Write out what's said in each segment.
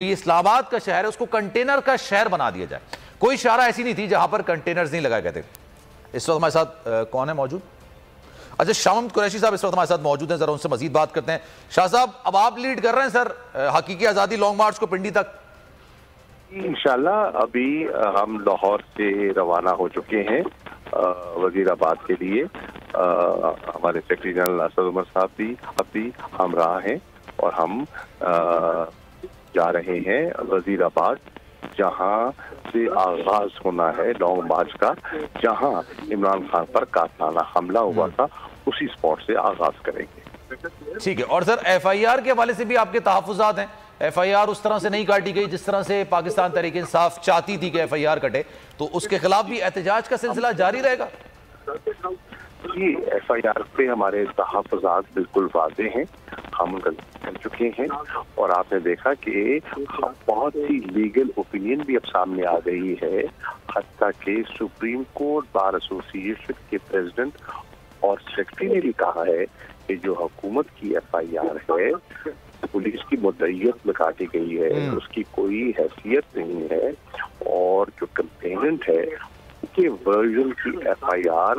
یہ اسلام آباد کا شہر ہے اس کو کنٹینر کا شہر بنا دیا جائے. کوئی شارع ایسی نہیں تھی جہاں پر کنٹینرز نہیں لگائے گئے تھے. اس وقت ہمارے ساتھ کون ہے موجود؟ اچھا، شاہ محمد قریشی صاحب اس وقت ہمارے ساتھ موجود ہیں. ذرا ان سے مزید بات کرتے ہیں. شاہ صاحب، اب آپ لیڈ کر رہے ہیں سر حقیقی آزادی لانگ مارچ کو پنڈی تک. انشاءاللہ ابھی ہم لاہور سے روانہ ہو چکے ہیں وزیر آباد کے لیے. ہمارے سیکرٹری جنرل اسد عمر صاحب بھی ہمراہ ہیں اور ہم جا رہے ہیں وزیر آباد، جہاں سے آغاز ہونا ہے لانگ مارچ کا، جہاں عمران خان پر قاتلانہ حملہ ہوا تھا اسی اسپاٹ سے آغاز کریں گے. ٹھیک ہے. اور سر ایف آئی آر کے حوالے سے بھی آپ کے تحفظات ہیں؟ ایف آئی آر اس طرح سے نہیں کاٹی گئی جس طرح سے پاکستان تحریک انصاف چاہتی تھی کہ ایف آئی آر کٹے، تو اس کے خلاف بھی احتجاج کا سلسلہ جاری رہے گا؟ جی، ایف آئی آر پہ ہمارے تحفظات بالکل واضح ہیں، ہم کر چکے ہیں اور آپ نے دیکھا کہ بہت سی لیگل اوپینین بھی اب سامنے آ گئی ہے. حتیٰ کہ سپریم کورٹ بار ایسوسی ایشن کے پریزیڈنٹ اور سیکرٹری نے بھی کہا ہے کہ جو حکومت کی ایف آئی آر ہے پولیس کی مدعیت میں کاٹی گئی ہے، اس کی کوئی حیثیت نہیں ہے، اور جو کمپلیننٹ ہے کے ورژن کی ایف آئی آر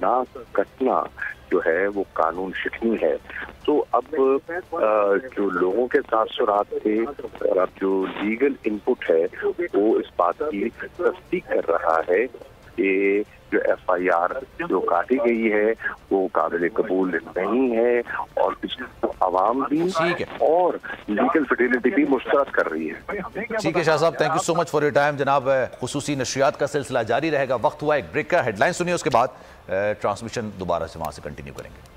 نہ کٹنا جو ہے وہ قانون شکنی ہے. تو اب جو لوگوں کے تاثرات تھے اور اب جو لیگل انپٹ ہے وہ اس بات کی تصدیق کر رہا ہے کہ جو ایف آئی آر جو کاٹی گئی ہے وہ قابل قبول نہیں ہے، اور عوام بھی اور لیگل فیڈیلٹی بھی مسترد کر رہی ہے. ٹھیک ہے شاہ صاحب، thank you so much for your time. جناب، خصوصی نشریات کا سلسلہ جاری رہے گا. وقت ہوا ایک بریک کا. ہیڈ لائن سنیے، اس کے بعد ٹرانسمیشن دوبارہ سے وہاں سے کنٹینیو کریں گے.